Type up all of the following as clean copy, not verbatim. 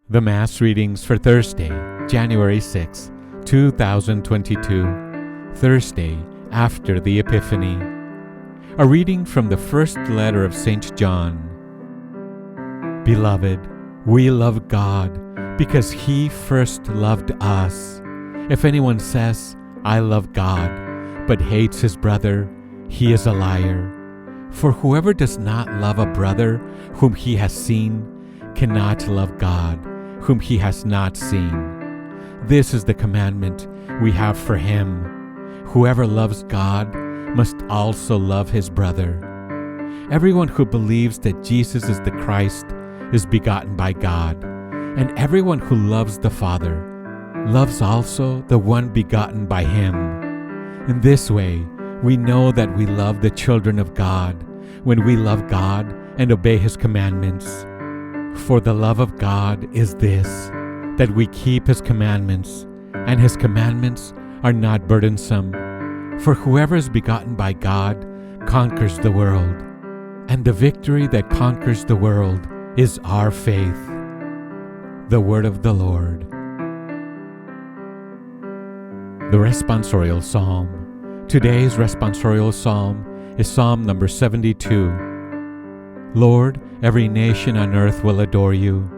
The Mass readings for Thursday, January 6, 2022, Thursday after the Epiphany. A reading from the first letter of St. John. Beloved, we love God because He first loved us. If anyone says, I love God, but hates his brother, he is a liar. For whoever does not love a brother whom he has seen cannot love God, whom he has not seen. This is the commandment we have for him. Whoever loves God must also love his brother. Everyone who believes that Jesus is the Christ is begotten by God, and everyone who loves the Father loves also the one begotten by him. In this way, we know that we love the children of God, when we love God and obey his commandments. For the love of God is this, that we keep his commandments, and his commandments are not burdensome. For whoever is begotten by God conquers the world, and the victory that conquers the world is our faith. The word of the Lord. The responsorial psalm. Today's responsorial psalm is Psalm number 72. Lord, every nation on earth will adore you.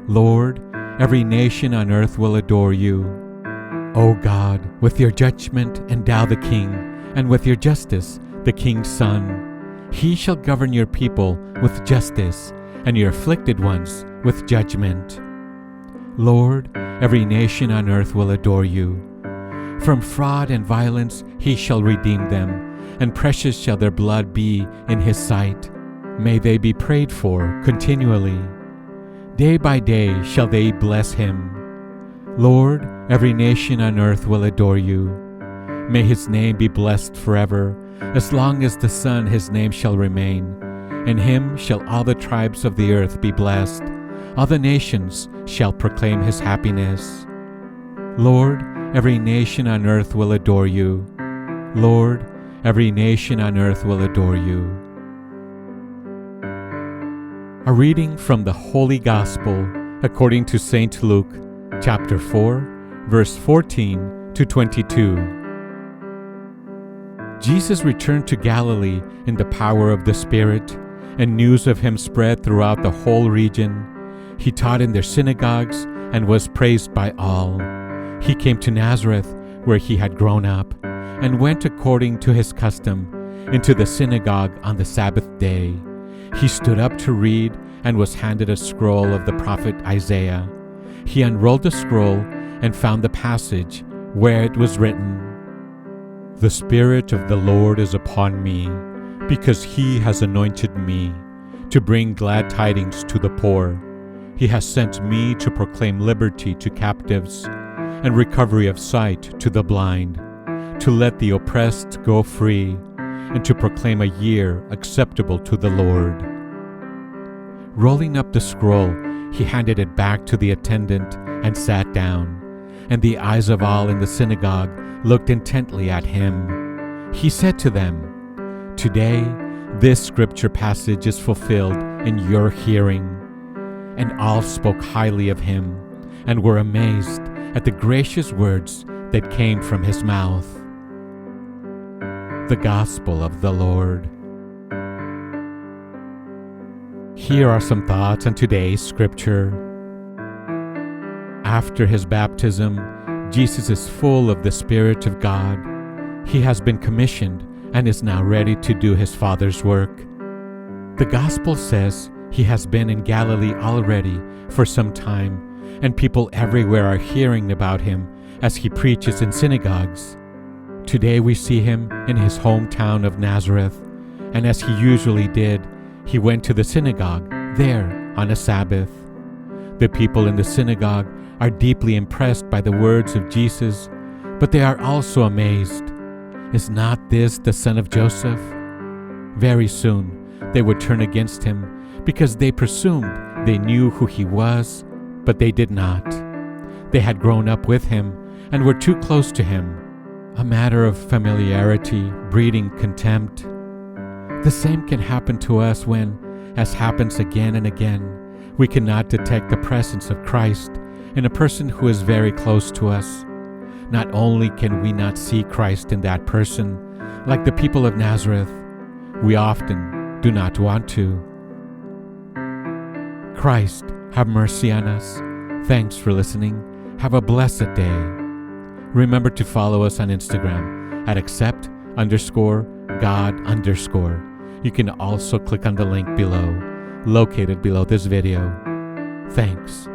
Lord, every nation on earth will adore you. O God, with your judgment endow the king, and with your justice the king's son. He shall govern your people with justice, and your afflicted ones with judgment. Lord, every nation on earth will adore you. From fraud and violence he shall redeem them, and precious shall their blood be in his sight. May they be prayed for continually. Day by day shall they bless him. Lord, every nation on earth will adore you. May his name be blessed forever. As long as the sun his name shall remain. In him shall all the tribes of the earth be blessed. All the nations shall proclaim his happiness. Lord, every nation on earth will adore you. Lord, every nation on earth will adore you. A reading from the Holy Gospel according to St. Luke, chapter 4, verse 14 to 22. Jesus returned to Galilee in the power of the Spirit, and news of him spread throughout the whole region. He taught in their synagogues and was praised by all. He came to Nazareth, where he had grown up, and went according to his custom into the synagogue on the Sabbath day. He stood up to read and was handed a scroll of the prophet Isaiah. He unrolled the scroll and found the passage where it was written, The Spirit of the Lord is upon me, because he has anointed me to bring glad tidings to the poor. He has sent me to proclaim liberty to captives and recovery of sight to the blind, to let the oppressed go free, and to proclaim a year acceptable to the Lord. Rolling up the scroll, he handed it back to the attendant and sat down, and the eyes of all in the synagogue looked intently at him. He said to them, Today this scripture passage is fulfilled in your hearing. And all spoke highly of him, and were amazed at the gracious words that came from his mouth. The Gospel of the Lord. Here are some thoughts on today's scripture. After his baptism, Jesus is full of the Spirit of God. He has been commissioned and is now ready to do his Father's work. The Gospel says he has been in Galilee already for some time, and people everywhere are hearing about him as he preaches in synagogues. Today we see him in his hometown of Nazareth, and as he usually did, he went to the synagogue there on a Sabbath. The people in the synagogue are deeply impressed by the words of Jesus, but they are also amazed. Is not this the son of Joseph? Very soon they would turn against him, because they presumed they knew who he was, but they did not. They had grown up with him and were too close to him, a matter of familiarity breeding contempt. The same can happen to us when, as happens again and again, We cannot detect the presence of Christ in a person who is very close to us. Not only can we not see Christ in that person, like the people of Nazareth, we often do not want to. Christ, have mercy on us. Thanks for listening. Have a blessed day. Remember to follow us on Instagram at accept_God_. You can also click on the link below, located below this video. Thanks.